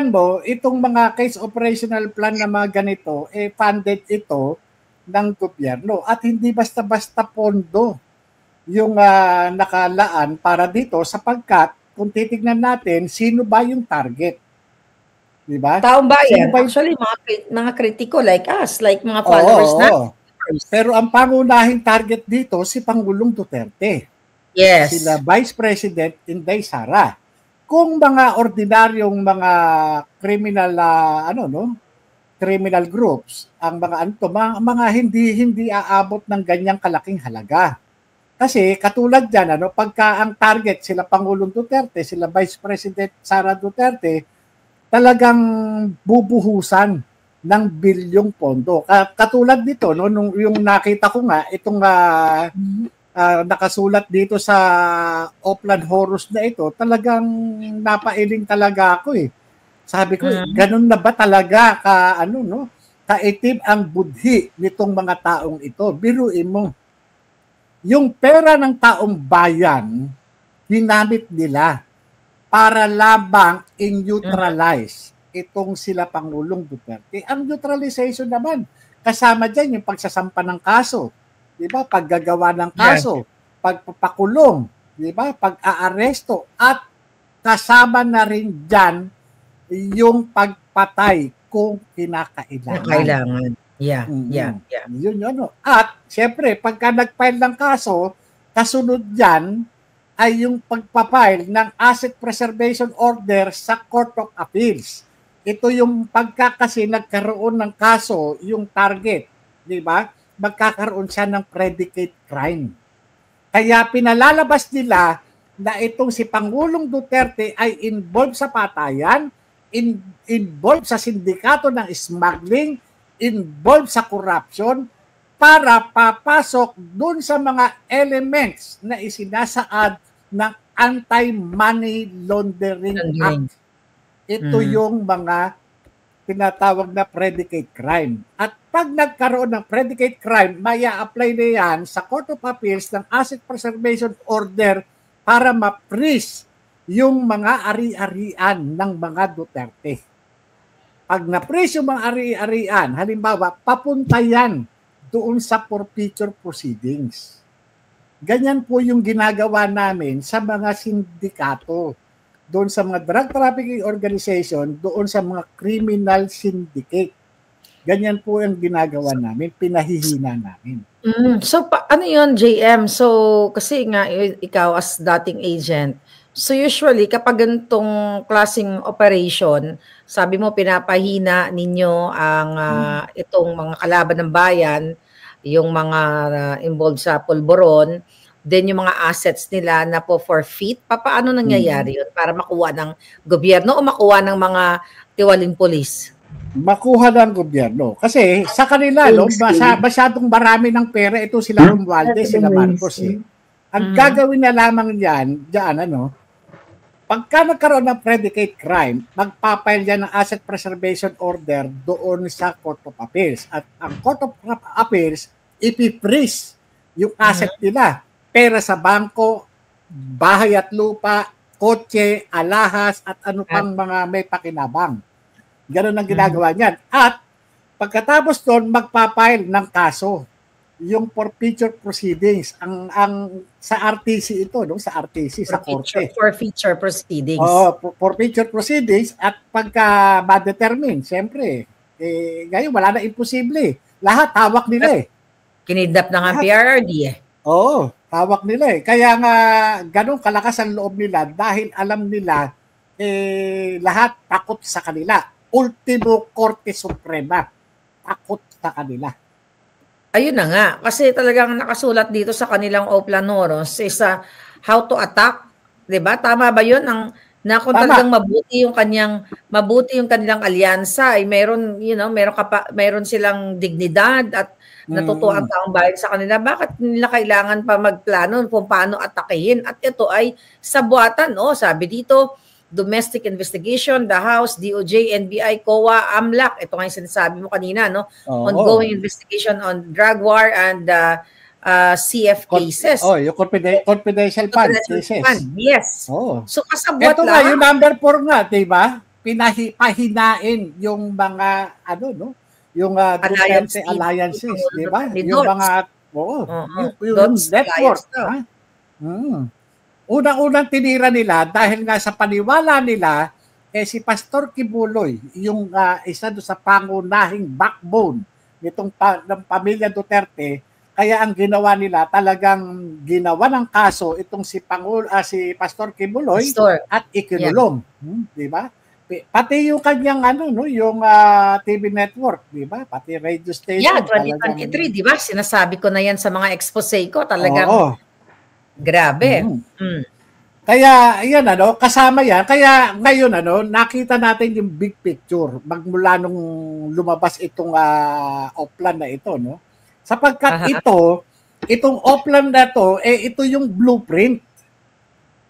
tignan mo, itong mga case operational plan na mga ganito, funded ito ng gobyerno. At hindi basta-basta pondo yung nakalaan para dito sapagkat kung titignan natin, sino ba yung target? Diba? Taong bayan, actually, mga kritiko like us, like mga followers na. Pero ang pangunahing target dito, si Pangulong Duterte. Yes. Sila Vice President Inday Sara. Kung mga ordinaryong mga criminal criminal groups, ang mga hindi aabot ng ganyang kalaking halaga. Kasi katulad diyan pagka ang target sila Pangulong Duterte, sila Vice President Sara Duterte, talagang bubuhusan ng bilyong pondo. Katulad dito, nung yung nakita ko nga, itong nakasulat dito sa Oplan Horus na ito, talagang napailing talaga ako eh. Sabi ko, ganun na ba talaga kaitim ang budhi nitong mga taong ito? Biruin mo, yung pera ng taong bayan, ginamit nila para labang i-neutralize itong sila Pangulong Duterte. Ang neutralization naman, kasama dyan yung pagsasampa ng kaso, di ba? Paggagawa ng kaso, pagpapakulong, di ba? Pag-aaresto, at kasama na rin dyan yung pagpatay kung kinakailangan. Yun yun. At, syempre, pagka nag-file ng kaso, kasunod dyan, ay yung pagpapile ng asset preservation order sa Court of Appeals. Ito yung pagkakasi nagkaroon ng kaso, yung target, di ba? Magkakaroon siya ng predicate crime. Kaya pinalalabas nila na itong si Pangulong Duterte ay involved sa patayan, involved sa sindikato ng smuggling, involved sa corruption, para papasok dun sa mga elements na isinasaad ng Anti-Money Laundering Act. Ito yung mga tinatawag na predicate crime. At pag nagkaroon ng predicate crime, maya-apply na yan sa Court of Appeals ng Asset Preservation Order para ma-freeze yung mga ari-arian ng mga Duterte. Pag na-freeze yung mga ari-arian, halimbawa, papunta yan doon sa forfeiture proceedings. Ganyan po yung ginagawa namin sa mga sindikato, doon sa mga drug trafficking organization, doon sa mga criminal syndicate. Ganyan po yung ginagawa namin, pinahihina namin. So, ano yun, JM? So, kasi nga, ikaw as dating agent, so usually, kapag ganitong klaseng operation, sabi mo, pinapahina ninyo ang itong mga kalaban ng bayan, yung mga involved sa pulburon, then yung mga assets nila na po forfeit, paano nangyayari yun para makuha ng gobyerno o makuha ng mga tiwaling polis? Makuha ng gobyerno. Kasi sa kanila, masyadong marami ng pera, ito sila Romualdez, sila Marcos. Ang gagawin na lamang yan, pagka nagkaroon ng predicate crime, magpapile yan ng asset preservation order doon sa Court of Appeals. At ang Court of Appeals, ipi-freeze yung asset nila. Pera sa bangko, bahay at lupa, kotse, alahas, at ano pang mga may pakinabang. Ganun ang ginagawa niyan. At pagkatapos doon, magpapile ng kaso. Yung forfeiture proceedings, ang sa RTC ito, sa RTC, sa korte. Forfeiture proceedings. Forfeiture proceedings, at pagka ma-determine, siyempre, ngayon wala na imposible. Lahat hawak nila Kinidnap na nga PRRD hawak nila Kaya nga, ganun kalakas ang loob nila dahil alam nila, lahat takot sa kanila. Ultimo Korte Suprema, takot sa kanila. Ayun na nga, kasi talagang nakasulat dito sa kanilang Oplan Horus is how to attack, 'di ba? Tama ba 'yun? Kung talagang mabuti yung kanilang alyansa, ay meron silang dignidad at natutuwa ang taong bayan sa kanila. Bakit nila kailangan pa magplano kung paano atakihin? At ito ay sabuatan, sabi dito, domestic investigation, the House, DOJ, NBI, COA, AMLAC. Ito nga yung sinasabi mo kanina, ongoing investigation on drug war and CF cases. Yung confidential fund cases. Yes. So kasabwat ito lang. Ito nga, yung number 4 nga, diba? pahinain yung mga ano no, yung Duterte alliances, di ba? Yung mga yung network, ha? Unang-unang tinira nila dahil nga sa paniwala nila si Pastor Kibuloy, yung isa do sa pangunahing backbone nitong ng pamilya Duterte, kaya ang ginawa nila talagang ginawa ng kaso itong si si Pastor Kibuloy at ikinulong, di ba? Pati yung kanyang yung TV network, di ba? Pati radio station. Yeah, 2023, di ba? Sinasabi ko na yan sa mga expose ko, talagang grabe. Kaya yan kasama yan. Kaya ngayon nakita natin yung big picture magmula nung lumabas itong Oplan na ito, no? Sapagkat itong Oplan na to ito yung blueprint.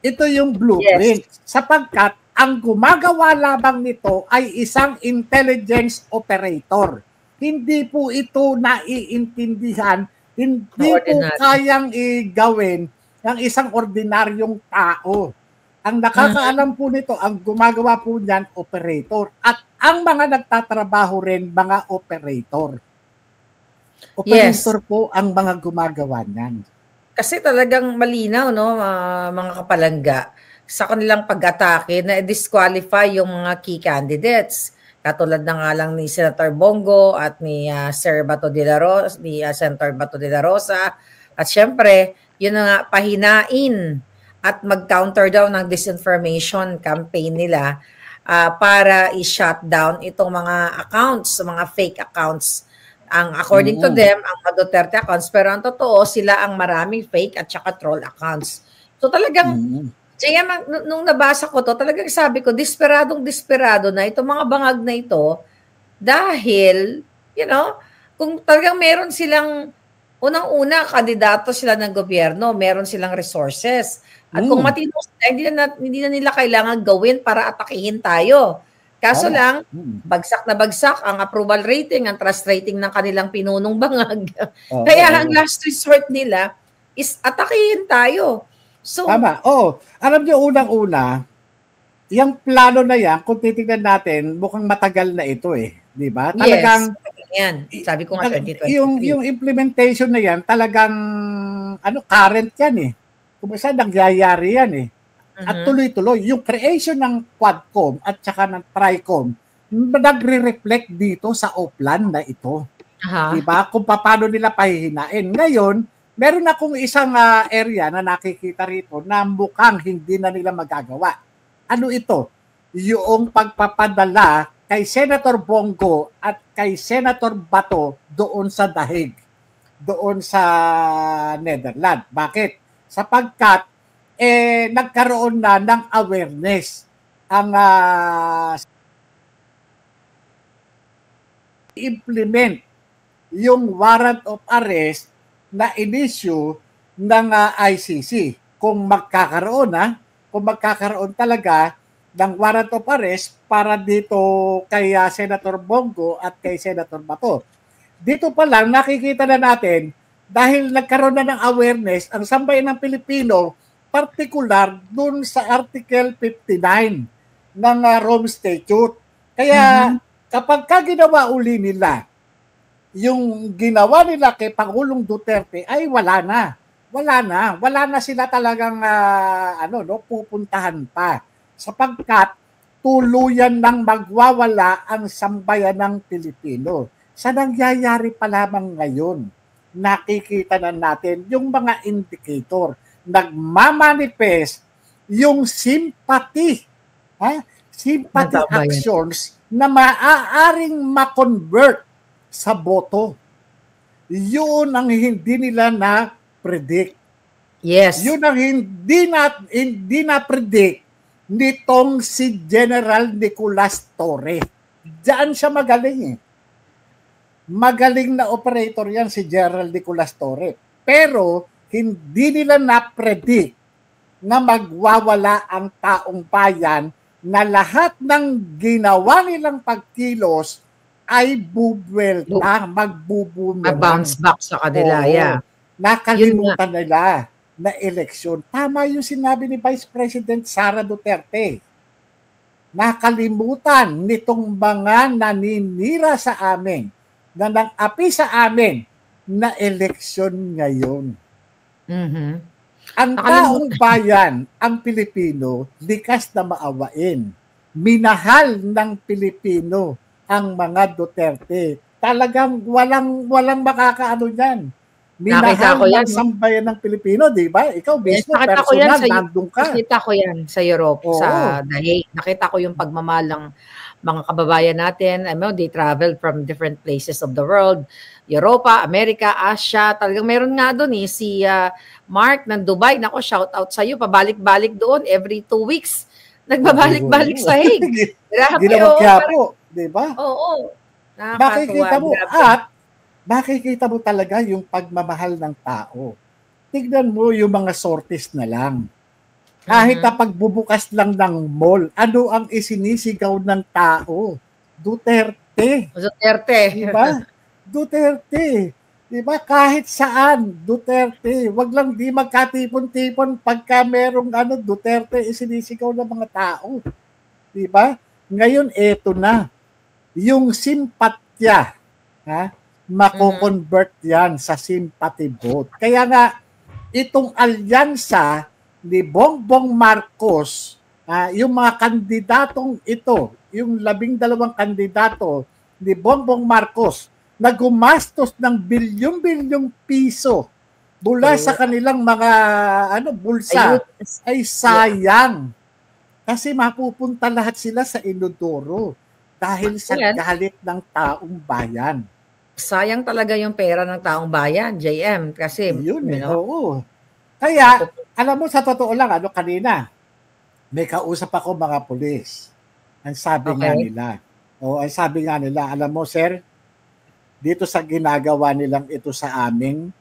Ito yung blueprint. Sapagkat ang gumagawa lamang nito ay isang intelligence operator. Hindi po ito naiintindihan, hindi po kayang igawin ng isang ordinaryong tao. Ang nakakaalam po nito, ang gumagawa po niyan, operator. At ang mga nagtatrabaho rin, mga operator. Operator po ang mga gumagawa niyan. Kasi talagang malinaw, no, mga kapalangga, sa kanilang pag-atake na disqualify yung mga key candidates. Katulad na nga lang ni Senator Bongo at ni Sir Bato de la Rosa, ni Senator Bato de la Rosa. At syempre, yun na nga, pahinain at mag-counter daw ng disinformation campaign nila para i-shut down itong mga accounts, mga fake accounts. Ang according to them, ang Duterte accounts, pero ang totoo, sila ang maraming fake at saka troll accounts. So talagang, Jaya, nung nabasa ko to, talagang sabi ko, desperado na itong mga bangag na ito dahil, kung talagang meron silang unang-una, kandidato sila ng gobyerno, meron silang resources. At kung matino sila, hindi na nila kailangan gawin para atakihin tayo. Kaso lang, bagsak na bagsak ang approval rating, ang trust rating ng kanilang pinunong bangag. Kaya ang last resort nila is atakihin tayo. So, tama. Alam niyo, unang-una, yung plano na yan, kung titignan natin, mukhang matagal na ito di ba? Talagang, yan. Sabi ko nga 2023. Yung implementation na yan, talagang, current yan Kumbaga, nangyayari yan At tuloy-tuloy. Yung creation ng Quadcom at saka ng Tricom, nagre-reflect dito sa Oplan na ito. Diba? Kung paano nila pahihinain. Ngayon, meron akong isang area na nakikita rito na mukhang hindi na nila magagawa. Ano ito? Yung pagpapadala kay Senator Bongo at kay Senator Bato doon sa Dahig, doon sa Netherlands. Bakit? Sapagkat nagkaroon na ng awareness ang implement yung warrant of arrest na inisyu ng ICC. Kung magkakaroon talaga ng warrant of arrest para dito kay Senator Bongo at kay Senator Bato. Dito pa lang nakikita na natin dahil nagkaroon na ng awareness ang sambayan ng Pilipino, particular dun sa Article 59 ng Rome Statute. Kaya kapag ginawa uli nila yung ginawa nila kay Pangulong Duterte ay wala na sila talagang pupuntahan pa sapagkat tuluyan nang magwawala ang sambayan ng Pilipino. Sa nangyayari pa lamang ngayon, nakikita na natin yung mga indicator, nagmamanifest yung sympathy actions na maaaring ma-convert sa boto. Yun ang hindi nila na-predict. Yes. Yun ang hindi na-predict nitong si General Nicolas Torre. Diyan siya magaling Magaling na operator yan si General Nicolas Torre. Pero hindi nila na-predict na magwawala ang taong bayan na lahat ng ginawa nilang pagkilos ay bubuelta, magbubumerang. Bounce back sa kanila, Nakalimutan nila na eleksyon. Tama yung sinabi ni Vice President Sara Duterte. nakalimutan nitong mga naninira sa amin, na nang-api sa amin, na eleksyon ngayon. Ang taong bayan, ang Pilipino, likas na maawain. Minahal ng Pilipino ang mga Duterte. Talagang walang makakaano niyan. Minahal ng sambayan ng Pilipino, di ba? Ikaw mismo, personal, nandun ka. Nakita ko yan sa Europe, sa The Hague. Nakita ko yung pagmamahal ng mga kababayan natin. I know, they travel from different places of the world. Europa, America, Asia. Talagang meron nga doon si Mark ng Dubai. Nako, shout out sa iyo. Pabalik-balik doon every 2 weeks. Nagbabalik-balik sa Hague. Ginawag kaya po, di ba? Oo. Makikita mo, at makikita mo talaga yung pagmamahal ng tao. Tignan mo yung mga sorties na lang. Kahit na pagbubukas lang ng mall, ano ang isinisigaw ng tao? Duterte. Duterte. Diba? Duterte. Diba? Kahit saan, Duterte. Wag lang di magkatipon-tipon pagka merong Duterte isinisigaw ng mga tao. Diba? Ngayon, eto na. Yung simpatya, mako-convert yan sa sympathy vote. Kaya nga, itong alyansa ni Bongbong Marcos, yung mga kandidatong ito, yung 12 kandidato ni Bongbong Marcos, na gumastos ng bilyon-bilyong piso mula sa kanilang mga bulsa, ay sayang. Kasi mapupunta lahat sila sa inodoro dahil sa galit ng taong bayan. Sayang talaga yung pera ng taong bayan, JM, kasi yun, oo. Kaya, alam mo, sa totoo lang, kanina, may kausap ako mga pulis. Ang sabi nga nila, alam mo, sir, dito sa ginagawa nilang ito sa amin,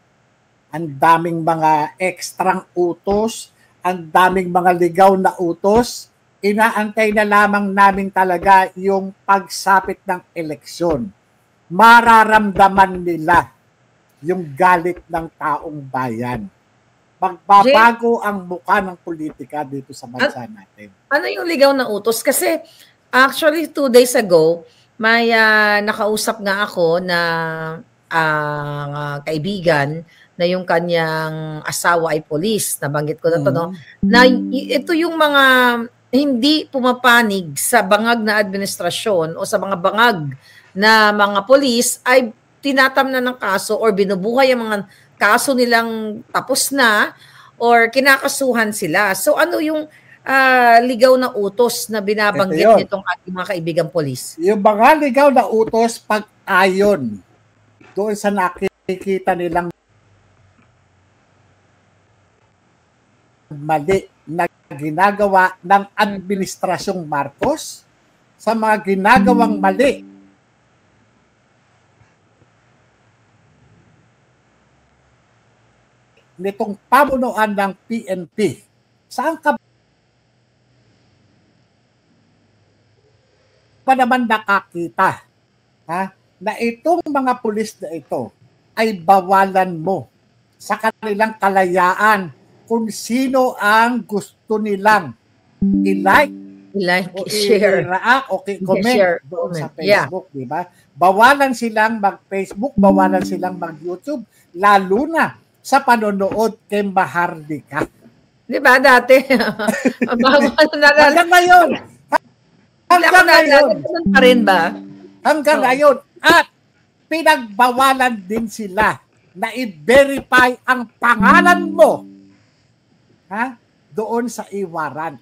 ang daming mga ekstrang utos, ang daming mga ligaw na utos, inaantay na lamang namin talaga yung pagsapit ng eleksyon. Mararamdaman nila yung galit ng taong bayan. Magbabago ang mukha ng politika dito sa bansa natin. Ano yung ligaw na utos? Kasi actually 2 days ago, may nakausap nga ako na kaibigan na yung kanyang asawa ay police. Nabanggit ko na to, no? Na ito yung mga hindi pumapanig sa bangag na administrasyon o sa mga bangag na mga polis ay tinatamnan ng kaso or binubuhay ang mga kaso nilang tapos na or kinakasuhan sila. So ano yung ligaw na utos na binabanggit nitong ating mga kaibigang polis? Yung mga ligaw na utos pag-ayon doon sa nakikita nilang mali na ginagawa ng Administrasyong Marcos sa mga ginagawang mali nitong pamunuan ng PNP. Saan ka pa naman nakakita na itong mga pulis na ito ay bawalan mo sa kanilang kalayaan kung sino ang gusto nilang i-like, share, o comment doon sa Facebook, di ba? Bawalan silang mag-Facebook, bawalan silang mag-YouTube, lalo na sa panonood kay Maharlika. Di ba dati? Hanggang ngayon. Pa rin ba? Hanggang ngayon. At pinagbawalan din sila na i-verify ang pangalan mo doon sa iwaran.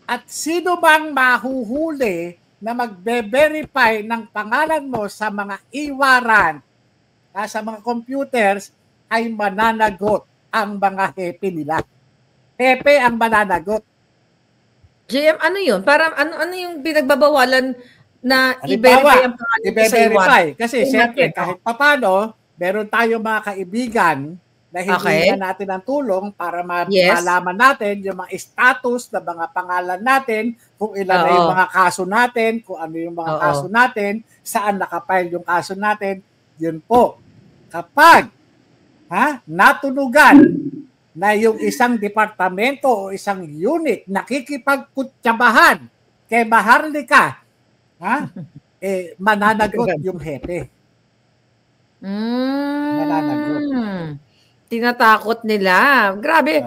At sino bang mahuhuli na magbe-verify ng pangalan mo sa mga iwaran sa mga computers ay mananagot ang mga hepe nila. Hepe ang mananagot. JM, ano yun? Parang ano yung pinagbabawalan na i-verify ang pangalan sa iwaran? Kasi siyempre kahit papano, meron tayong mga kaibigan na hindi natin ng tulong para malaman natin yung mga status na mga pangalan natin, kung ilan na yung mga kaso natin, kung ano yung mga kaso natin, saan nakapile yung kaso natin. Yun po. Kapag natunugan na yung isang departamento o isang unit nakikipagkutsabahan kay Maharlika, mananagot yung hepe. Mananagot. Tinatakot nila. Grabe.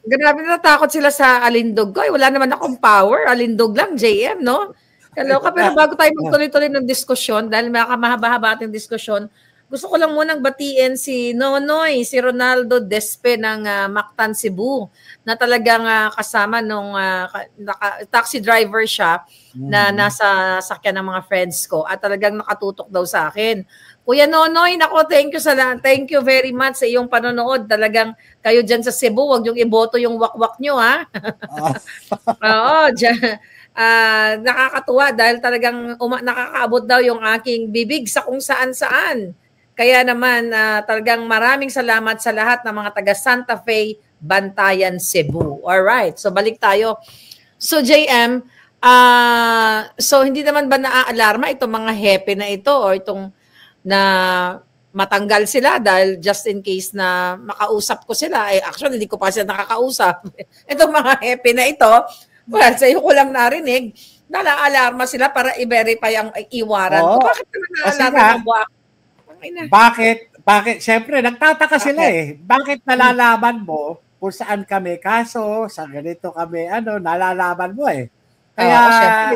Grabe natakot sila sa alindog ko. Wala naman akong power. Alindog lang, JM, no? Kaloka. Pero bago tayo magtuloy-tuloy ng diskusyon, dahil mahaba-haba ating diskusyon, gusto ko lang munang batiin si Nonoy, si Ronaldo Despe ng Mactan, Cebu, na talagang kasama nung taxi driver siya na nasa sakyan ng mga friends ko at talagang nakatutok daw sa akin. Kuya Nonoy, nako, thank you very much sa iyong panonood. Talagang kayo dyan sa Cebu, wag yung iboto yung wakwak nyo, ha? Oo, dyan. Nakakatuwa dahil talagang nakakaabot daw yung aking bibig sa kung saan-saan. Kaya naman talagang maraming salamat sa lahat ng mga taga Santa Fe, Bantayan, Cebu. Alright, so balik tayo. So JM, so hindi naman ba naaalarma itong mga hepe na ito o itong na matanggal sila dahil just in case na makausap ko sila. Actually, hindi ko pa sila nakakausap. Itong mga hepe na ito, well, sa iyo ko lang narinig, nala-alarma sila para i-verify ang iwaran ko. Bakit naman na-alarma? Bakit? Siyempre, nagtataka sila Bakit nalalaman mo kung saan kami kaso, sa ganito kami, nalalaman mo Kaya,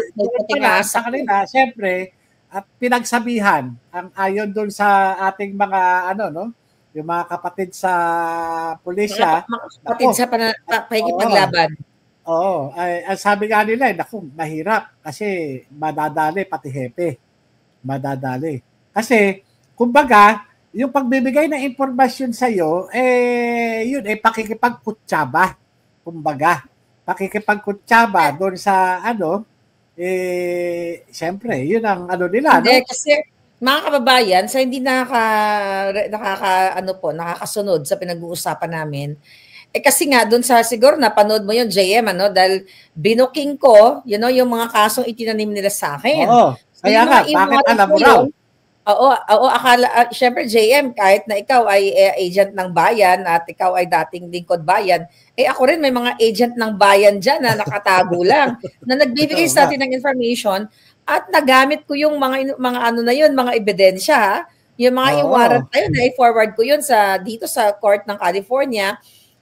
sa kanila, siyempre, at pinagsabihan ang ayon doon sa ating mga yung mga kapatid sa pulisya, mga kapatid sa pakikipaglaban. Oo, ay sabi nga nila, mahirap kasi madadali pati hepe. Madadali. Kasi kumbaga, yung pagbibigay ng impormasyon sa iyo yun pakikipagkutsaba. Kumbaga, pakikipagkutsaba doon sa siyempre, yun ang nila. Hindi, kasi mga kababayan, sa hindi nakakasunod sa pinag-uusapan namin, kasi nga, doon sa, siguro napanood mo yun, JM, dahil binuking ko, yung mga kasong itinanim nila sa akin. Oo, kaya nga, bakit alam mo raw? Oo, akala, syempre JM, kahit na ikaw ay agent ng bayan at ikaw ay dating lingkod bayan, ako rin may mga agent ng bayan dyan na nakatago lang, na nagbibigay sa atin ng information at nagamit ko yung mga mga ebidensya, yung mga iwaran tayo na i-forward ko yun dito sa court ng California.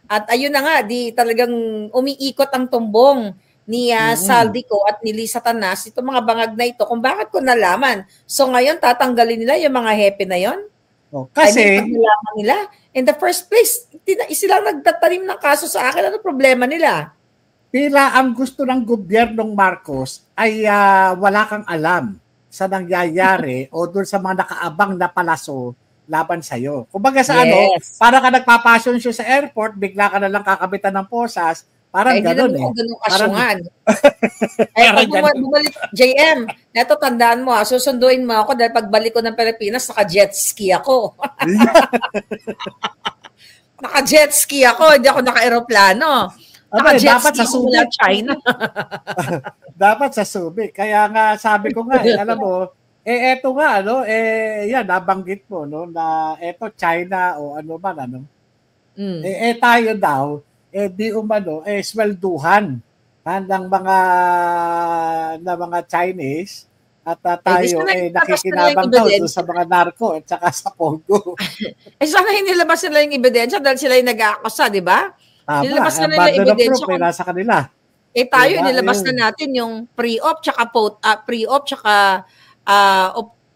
At ayun na nga, talagang umiikot ang tumbong ni Saldico at ni Lisa Tanas, itong mga bangag na ito, kung bakit ko nalaman. So ngayon, tatanggalin nila yung mga hepe na yon? Kasi, nalaman nila. In the first place, silang nagtatanim ng kaso sa akin. Ano problema nila? Tila ang gusto ng gobyernong Marcos ay wala kang alam sa nangyayari o doon sa mga nakaabang na palaso laban sa'yo. Kumbaga sa para ka nagpapasyon show sa airport, bigla ka na lang kakabitan ng posas, parang gano'n ganun kasyungan. Pag bumalik, JM, neto tandaan mo susunduin mo ako dahil pagbalik ko ng Pilipinas, naka-jet ski ako. Naka-jet ski ako, hindi ako naka-aeroplano. Dapat sa Subic. China. Dapat sa Subic. Kaya nga, sabi ko nga, alam mo, eto nga, yan, nabanggit mo, na eto, China, o ano man, tayo daw, di umano, swelduhan ng mga Chinese, at tayo, nakikinabang daw sa mga narco, at saka sa Congo. Sana hinilabas nila yung ebidensya dahil sila yung nag-aakusa, di ba? Nilabas na nila yung ebidensya. Nasa kanila. Tayo, nilabas na natin yung pre-op, tsaka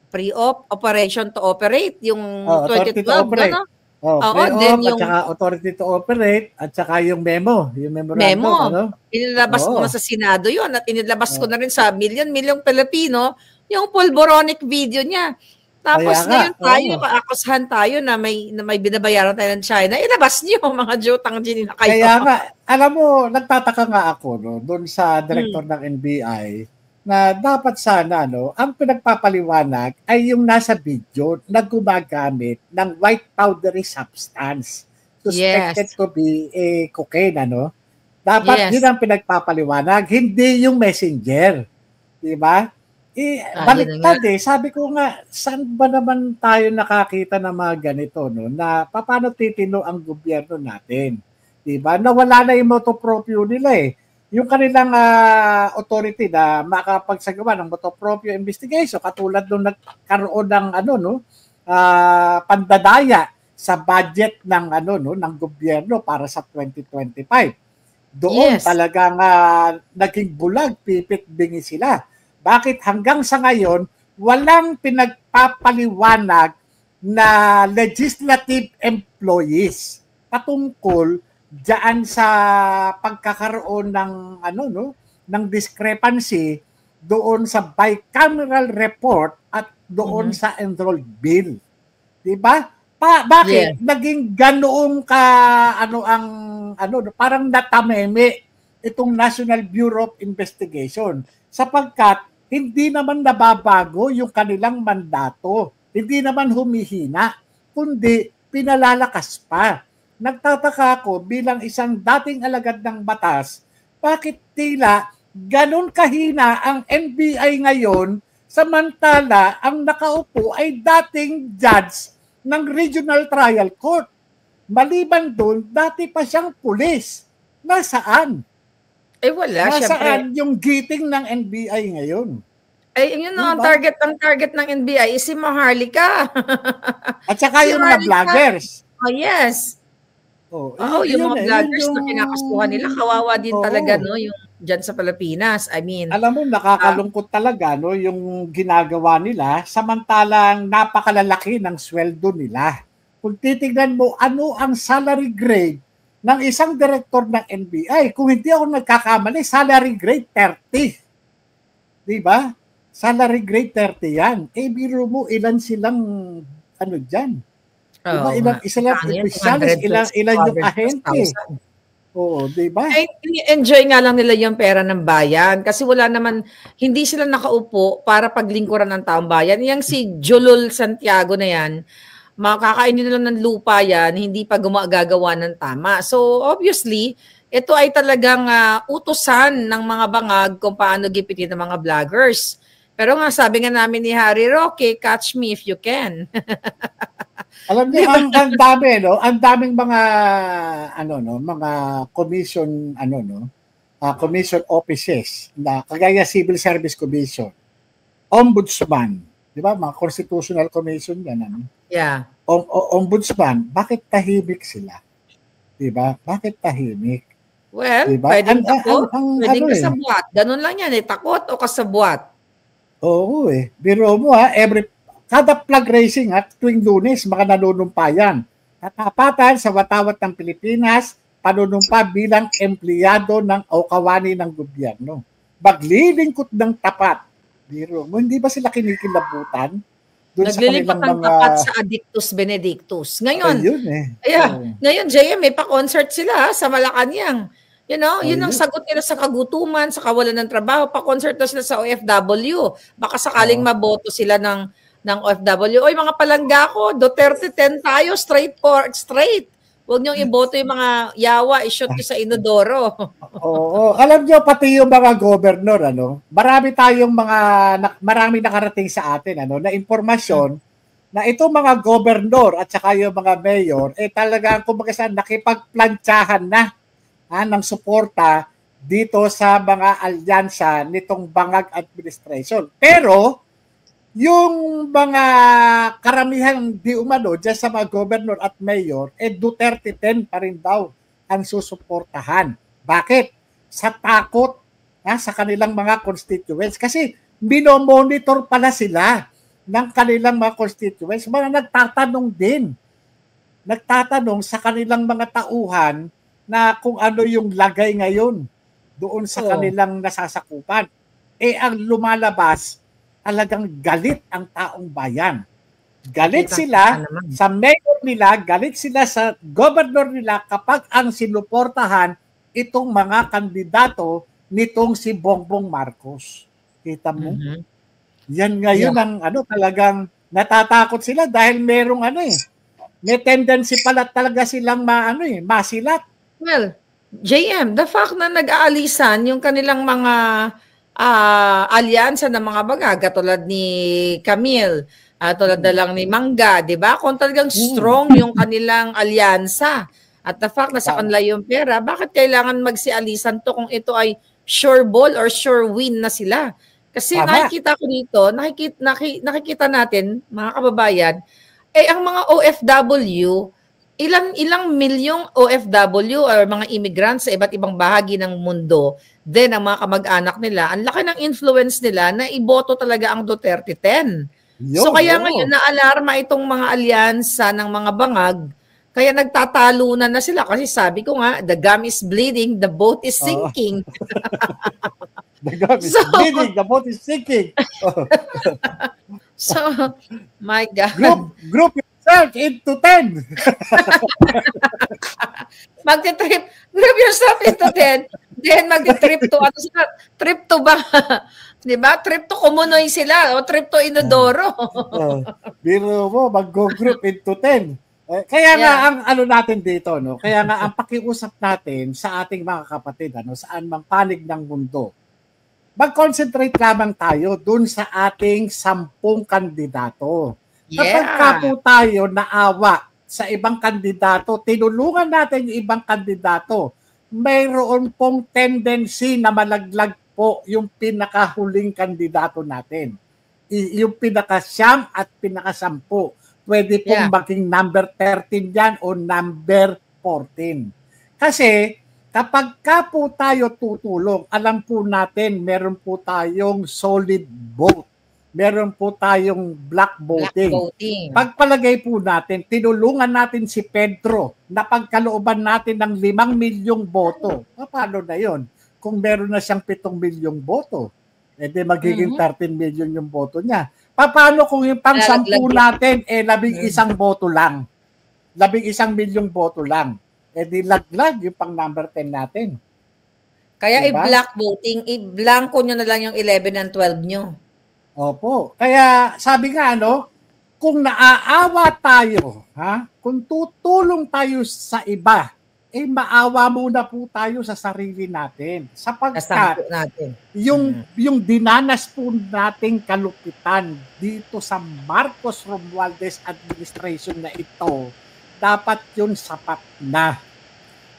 pre-op, operation to operate, yung 2012, no? Pre-op, at saka authority to operate, at saka yung memo. Yung memorandum. Inilabas ko na sa Senado yun, at inilabas ko na rin sa milyong Pilipino, yung pulboronic video niya. Tapos ngayon tayo, akasahan tayo na may binabayaran tayo ng China. Ilabas niyo mga jutang dyan na kayo. Kaya nga, alam mo, nagtataka nga ako doon sa director ng NBI na dapat sana ang pinagpapaliwanag ay yung nasa video na gumagamit ng white powdery substance suspected to be cocaine, Dapat yun ang pinagpapaliwanag, hindi yung messenger. Diba? Baliktad Sabi ko nga, saan ba naman tayo nakakita ng mga ganito, na paano titino ang gobyerno natin? Diba? Nawala na yung motu proprio nila eh. Yung kanilang authority na makapagsagawa ng motu proprio investigation, katulad nung nagkaroon ng pandadaya sa budget ng ng gobyerno para sa 2025. Doon talagang naging bulag, pipit bingi sila. Bakit hanggang sa ngayon walang pinagpapaliwanag na legislative employees patungkol diyan sa pagkakaroon ng ng discrepancy doon sa bicameral report at doon sa enrolled bill. 'Di ba? Bakit naging ganoong parang natameme itong National Bureau of Investigation sapagkat hindi naman nababago yung kanilang mandato. Hindi naman humihina, kundi pinalalakas pa. Nagtataka ako bilang isang dating alagad ng batas, bakit tila ganun kahina ang NBI ngayon samantala ang nakaupo ay dating judge ng Regional Trial Court. Maliban doon, dati pa siyang pulis. Nasaan? Wala. Nasaan yung giting ng NBI ngayon? Yun ang target ng NBI is si Maharlika. At saka yung mga vloggers. Oh, yes. Yung mga vloggers na kinakasuhan nila, kawawa din talaga yung dyan sa Pilipinas. I mean, alam mo, nakakalungkot talaga yung ginagawa nila samantalang napakalalaki ng sweldo nila. Kung titignan mo ano ang salary grade ng isang direktor ng NBI, kung hindi ako nagkakamali, salary grade 30. Di ba? Salary grade 30 yan. Biro mo ilan silang dyan. Diba? Ilan yung ahente. Oo, di ba? Enjoy nga lang nila yung pera ng bayan kasi wala naman, hindi sila nakaupo para paglingkuran ng taong bayan. Yang si Jolol Santiago na yan, makakainin nila ng lupa yan, hindi pa gumagawa ng tama. So obviously, ito ay talagang utusan ng mga bangag kung paano gipitin ng mga vloggers. Pero nga sabi nga namin ni Harry Roque, catch me if you can. Alam niyo, ang dami, ang daming mga mga commission commission offices na kagaya Civil Service Commission, Ombudsman, di ba? Mga constitutional commission yan. Yeah. Ombudsman, bakit tahimik sila? Di ba? Bakit tahimik? Well, diba? Pwedeng takot, pwedeng kasabwat. Ganun lang yan, takot o kasabwat. Oo Biro mo kada flag raising tuwing Lunes, mga nanunumpayan. Tatapatan sa watawat ng Pilipinas, panunumpa bilang empleyado ng o kawani ng gobyerno. Maglilingkod ng tapat. Biro mo, hindi ba sila kinikilabutan? Naglilipat ng tapat sa Addictus Benedictus. Ngayon, ngayon JM, may pa-concert sila sa Malacanang. Yun ang sagot nila sa kagutuman, sa kawalan ng trabaho. Pa-concert na sila sa OFW. Baka sakaling maboto sila ng OFW. Oy, mga palangga ko, Duterte 10 tayo, straight. Huwag niyong iboto yung mga yawa, i-shoot nyo sa inodoro. Oo. Alam niyo, pati yung mga governor, marami nakarating sa atin, na impormasyon na itong mga governor at saka yung mga mayor, talagang kumbaga nakipagplantsahan na ng suporta dito sa mga alyansa nitong bangag administration. Pero yung mga karamihan di umano dyan sa mga governor at mayor, Duterte 10 pa rin daw ang susuportahan. Bakit? Sa takot sa kanilang mga constituents. Kasi binomonitor pala sila ng kanilang mga constituents. Mga nagtatanong din. Nagtatanong sa kanilang mga tauhan na kung ano yung lagay ngayon doon sa kanilang nasasakupan. Ang lumalabas, talagang galit ang taong bayan. Galit sila sa mayor nila, galit sila sa governor nila kapag ang sinuportahan itong mga kandidato nitong si Bongbong Marcos. Kita mo? Yan ngayon ang talagang natatakot sila dahil merong may tendency pala talaga silang masilat. Well, JM, the fact na nag-aalisan yung kanilang mga alyansa ng mga bagaga tulad ni Camille, tulad na lang ni Mangga, di ba? Kung talagang strong yung kanilang alyansa At the fact na sa kanila yung pera, bakit kailangan magsialisan to kung ito ay sure ball or sure win na sila? Kasi nakikita ko dito, nakikita natin, mga kababayan, ang mga OFW, ilang milyong OFW or mga immigrants sa iba't ibang bahagi ng mundo, then ang mga kamag-anak nila, ang laki ng influence nila na iboto talaga ang Duterte 10. So kaya ngayon, na-alarma itong mga alyansa ng mga bangag, kaya nagtatalunan na sila kasi sabi ko nga, the gum is bleeding, the boat is sinking. The gum is bleeding, the boat is sinking. So, my God. Group yourself into 10. Group yourself into 10. Then magti-trip to, trip to ba? Diba? Trip to Kumunoy sila o trip to Inodoro. Biro mo, mag-group into 10. Kaya nga ang ano natin dito, no? Kaya nga ang pakiusap natin sa ating mga kapatid, saan mang panig ng mundo, mag-concentrate lamang tayo dun sa ating 10 kandidato. Kapag po tayo naawa sa ibang kandidato, tinulungan natin yung ibang kandidato, mayroon pong tendency na malaglag po yung pinakahuling kandidato natin. Yung pinaka-siyam at pinaka-10. Pwede pong maging number 13 yan o number 14. Kasi kapag po tayo tutulong, alam po natin meron po tayong solid vote. Meron po tayong black voting. Pagpalagay po natin, tinulungan natin si Pedro na pagkalooban natin ng 5 milyong boto. Paano na yon? Kung meron na siyang 7 milyong boto, edi magiging 13 milyon yung boto niya. Paano kung yung pang-10 natin, 11 boto lang? 11 milyong boto lang. Edi laglag yung pang-number 10 natin. Kaya diba? I-black voting, i-blanco nyo na lang yung 11 and 12 nyo. Opo. Kaya sabi nga, kung naaawa tayo, kung tutulong tayo sa iba, maawa muna po tayo sa sarili natin. Sapagkat yung dinanas po nating kalupitan dito sa Marcos Romualdez administration na ito, dapat yun sapat na.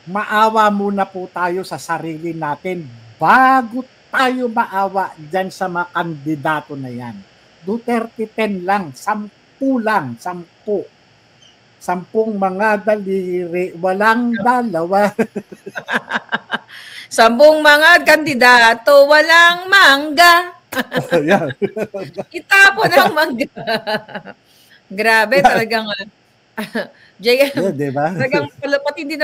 Maawa muna po tayo sa sarili natin bago tayo maawa dyan sa mga kandidato na yan. Duterte 10 lang, 10 lang, 10. 10 mga daliri, walang dalawa. 10 mga kandidato, walang mangga. Itapon ang mangga. Grabe, talagang JM, diba? talagang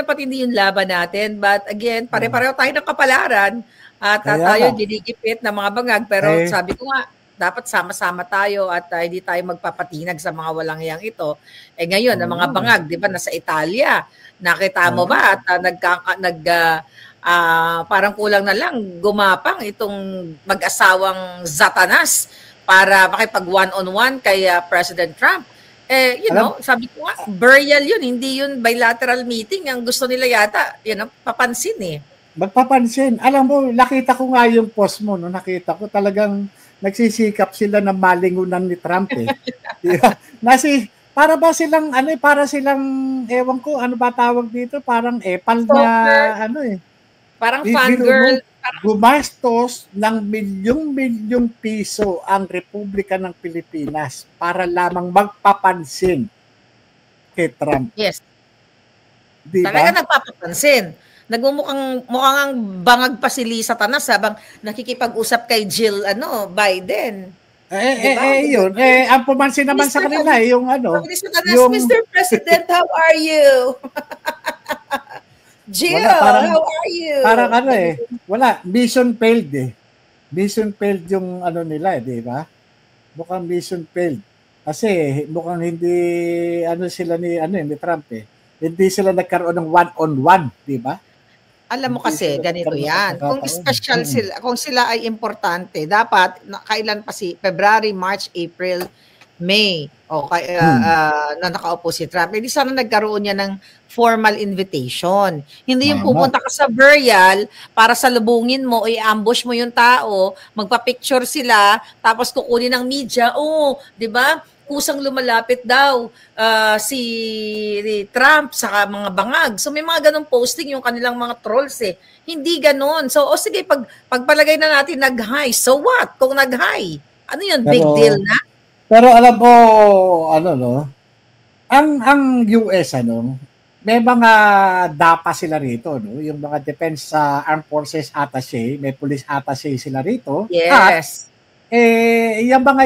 patindi yung laban natin. But again, pare-pareho tayo ng kapalaran. At tayo dinigipit ng mga bangag, pero sabi ko nga, dapat sama-sama tayo at hindi tayo magpapatinag sa mga walang hiyang ito. Ngayon, ang mga bangag, di ba, nasa Italia, nakita mo ba at parang kulang na lang gumapang itong mag-asawang Satanas para makipag one-on-one kay President Trump. Sabi ko nga, burial yun, hindi yun bilateral meeting. Ang gusto nila yata, papansin Magpapansin. Alam mo, nakita ko nga yung post mo, nakita ko talagang nagsisikap sila na malingunan ni Trump Diba? Para ba silang, para silang, ewan ko, ano ba tawag dito? Parang epal na, Parang fangirl. Gumastos ng milyong piso ang Republika ng Pilipinas para lamang magpapansin kay Trump. Yes. Diba? Talaga nagpapapansin. Mukhang bangag pa si Lisa Tanas habang nakikipag-usap kay Jill Biden. Yun. Ang pumansin naman sa kanila, yung yung Mr. President, how are you? Jill, how are you? Parang wala. Mission failed Mission failed yung nila, di ba? Mukhang mission failed. Kasi mukhang hindi, sila ni Trump Hindi sila nagkaroon ng one-on-one, di ba? Alam mo kasi, ganito yan. Kung special sila, kung sila ay importante, dapat, kailan pa February, March, April, May na nakaupo si Trump. Hindi sana nagkaroon niya ng formal invitation. Hindi yung pupunta ka sa burial para salubungin mo, i-ambush mo yung tao, magpa-picture sila, tapos kukunin ng media, di ba? Kusang lumalapit daw si Trump sa mga bangag. So may mga ganong posting yung kanilang mga trolls eh. Hindi ganon. So sige, pagpalagay na natin nag-high. So what? Kung nag-high, ano yun? Big deal na? Pero alam mo, ang US, may mga DAPA sila rito, no? Yung mga Defense Armed Forces Attaché, may Police Attaché sila rito. Yes. At, yung mga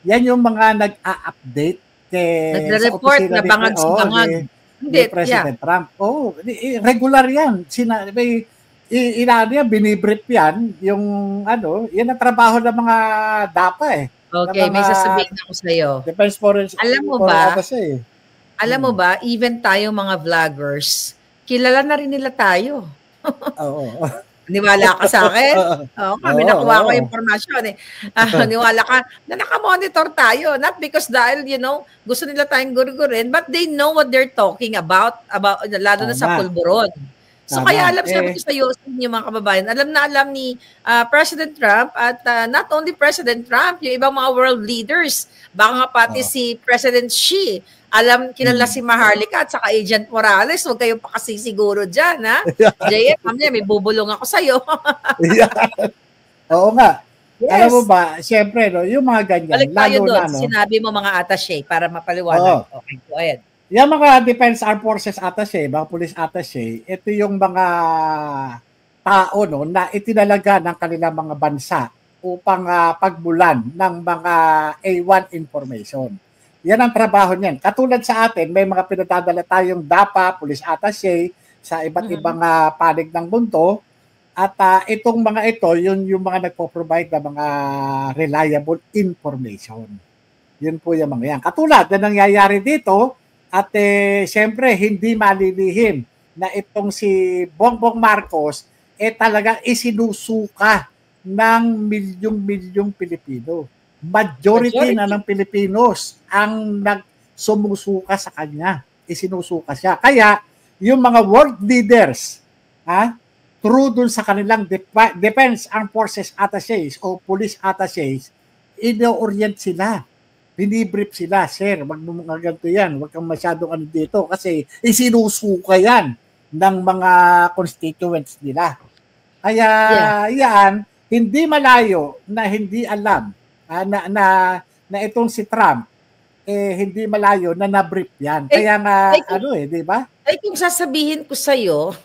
yan yung mga nag-a-update nagre-report na bangag sa bangag. Hindi, President Trump. Regular yan. Binibrief yan, yung yan ang trabaho ng mga DAPA eh. Okay, may sasabihin ako sa'yo. Defense Force. Alam mo ba, even tayo mga vloggers, kilala na rin nila tayo. Oo. Niwala ka sa akin? Kami nakuha ko informasyon eh. Niwala ka na nakamonitor tayo. Not because dahil, gusto nila tayong gurgurin, but they know what they're talking about lalo na sa pulburon. So kaya alam, sabi ko sa iyo, yung mga kababayan, alam ni President Trump at not only President Trump, yung ibang mga world leaders, baka nga pati si President Xi, kilala si Maharlika at saka Agent Morales, huwag kayong pakasisiguro dyan, ha? JM, mamaya may bubulong ako sa iyo. Oo nga. Yes. Alam mo ba, siyempre, yung mga ganyan, balik tayo doon, sinabi mo mga attaché para mapaliwanag. Okay, go ahead. Yung mga Defense Armed Forces Attaché, mga Police Attaché, ito yung mga tao na itinalaga ng kanilang mga bansa upang pagbulan ng mga A1 information. Yan ang trabaho niyan. Katulad sa atin, may mga pinadadala tayong DAPA, Police Attaché, sa iba't ibang panig ng mundo. At itong mga ito, yun yung mga nagpo-provide ng mga reliable information. Yun po yung mga yan. Katulad na nangyayari dito, at siyempre, hindi malilihim na itong si Bongbong Marcos talagang isinusuka ng milyong-milyong Pilipino. Majority na ng Pilipinos ang nagsumusuka sa kanya. Isinusuka siya. Kaya, yung mga world leaders, through dun sa kanilang Defense Armed Forces Attaches o Police Attaches, ino-orient sila. Binibrief sila, sir, wag mo mga ganito yan, wag kang masyadong dito kasi isinusuka yan ng mga constituents nila. Kaya yan, hindi malayo na hindi alam na itong si Trump, hindi malayo na nabrief yan. Kaya nga, di ba? Kung sasabihin ko sa'yo,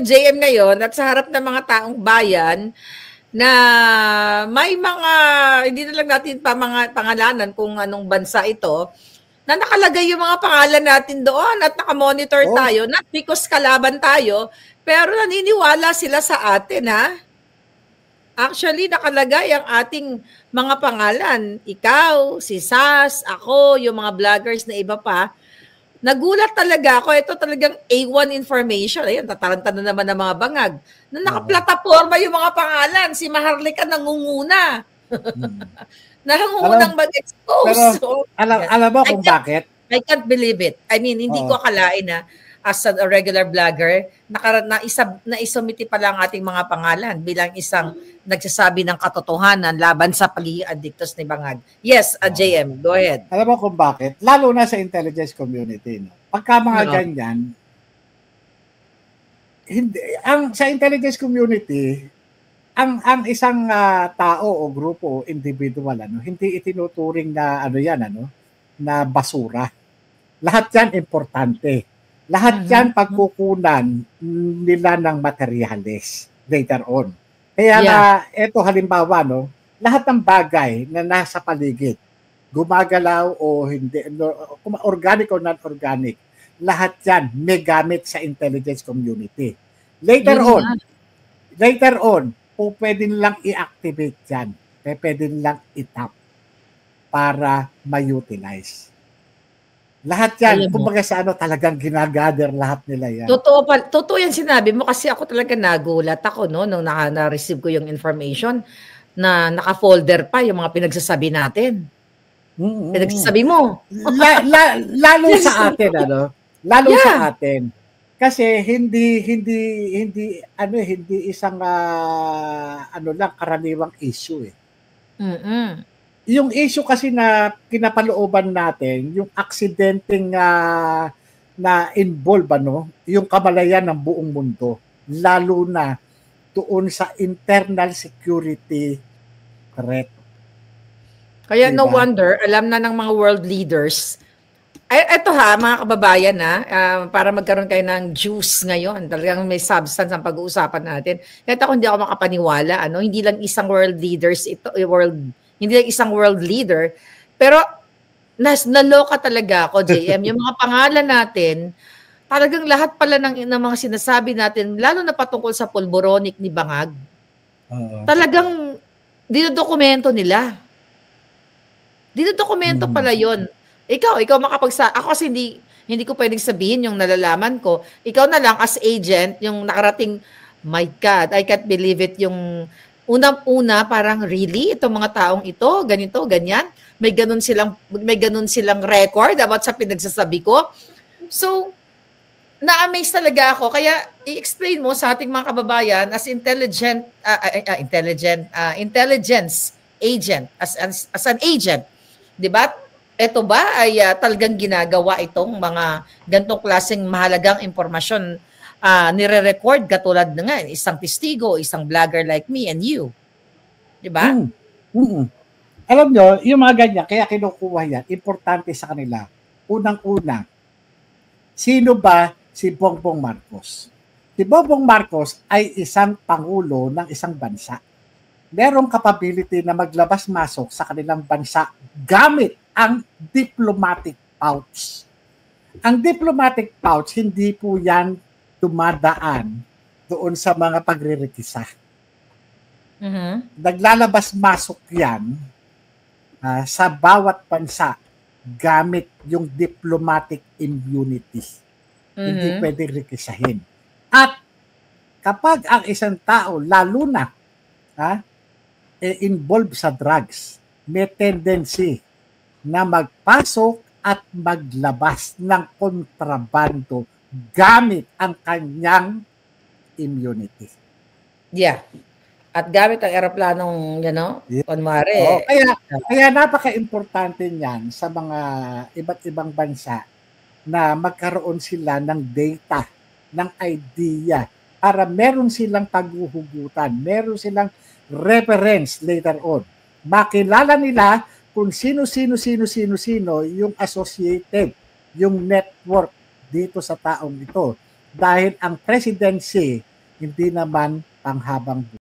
JM ngayon, at sa harap ng mga taong bayan, na may mga, hindi na lang natin mga pangalanan kung anong bansa ito, na nakalagay yung mga pangalan natin doon at nakamonitor tayo, not because kalaban tayo, pero naniniwala sila sa atin, ha? Actually, nakalagay ang ating mga pangalan. Ikaw, si Sas, ako, yung mga vloggers na iba pa. Nagulat talaga ako. Ito talagang A1 information. Ayan, tataranta na naman ng mga bangag. Na nakaplataforma yung mga pangalan. Si Maharlika nangunguna. Nangungunang mag-expose. Pero, alam mo kung bakit? I can't believe it. I mean, hindi ko akalain na as a regular vlogger, naisumiti pa lang ating mga pangalan bilang isang nagsasabi ng katotohanan laban sa pagiging addictos ni Bangag. Yes, JM, go ahead. Alam mo kung bakit? Lalo na sa intelligence community. No? Pagka mga ganyan, sa intelligence community, ang isang tao o grupo o individual, hindi itinuturing na na basura. Lahat yan importante. Lahat yan pagkukunan nila ng materyales later on. Kaya ito halimbawa, lahat ng bagay na nasa paligid, gumagalaw o hindi, organic or non-organic, lahat yan may gamit sa intelligence community. Later on, pwede nilang i-activate yan. Pwede nilang i-tap para ma-utilize. Lahat yan, kumbaga sa talagang ginagather lahat nila yan. Totoo yan sinabi mo kasi ako talaga nagulat ako nung na-receive ko yung information. na naka-folder pa yung mga pinagsasabi natin. Pinagsasabi mo. Lalo sa atin, ano? Lalo sa atin. Kasi hindi isang lang karaniwang issue eh. Yung issue kasi na kinapalooban natin, yung aksidenteng na involve yung kamalayan ng buong mundo, lalo na doon sa internal security threat. Kaya diba? No wonder, alam na ng mga world leaders. Eto mga kababayan para magkaroon kayo ng juice ngayon. Talagang may substance ang pag-uusapan natin. Ito hindi ako makapaniwala. Hindi lang isang world leaders, hindi lang isang world leader. Pero naloka talaga ako, JM. Yung mga pangalan natin, talagang lahat pala ng mga sinasabi natin, lalo na patungkol sa pulboronic ni Bangag, talagang dinodokumento nila. Dinodokumento pala yon. Ikaw ako kasi hindi ko pwedeng sabihin yung nalalaman ko. Ikaw na lang as agent, yung nakarating, my God, I can't believe it, yung unang-una parang really, itong mga taong ito, ganito, ganyan, may ganun silang record about sa pinagsasabi ko. So, na-amaze talaga ako. Kaya i-explain mo sa ating mga kababayan as intelligence agent, as an agent. 'Di ba? Ito ba ay talagang ginagawa itong mga gantong klaseng mahalagang impormasyon nire-record katulad na nga isang testigo, isang vlogger like me and you. 'Di ba? Alam nyo, yung mga ganyan, kaya kinukuha yan, importante sa kanila. Unang-una, sino ba si Bongbong Marcos? Si Bongbong Marcos ay isang pangulo ng isang bansa. Merong capability na maglabas-masok sa kanilang bansa gamit ang diplomatic pouch. Ang diplomatic pouch, hindi po yan dumadaan doon sa mga pagririkisa. Naglalabas-masok yan sa bawat bansa gamit yung diplomatic immunity. Hindi pwedeng rikisahin. At kapag ang isang tao, lalo na involved sa drugs, may tendency na magpasok at maglabas ng kontrabando gamit ang kanyang immunity. Yeah. At gamit ang eroplanong, kunwari. Kaya napaka-importante niyan sa mga iba't ibang bansa na magkaroon sila ng data, ng idea, para meron silang paghuhugutan, meron silang reference later on. Makilala nila kung sino yung associated, yung network dito sa taong ito. Dahil ang presidency hindi naman panghabang buhay.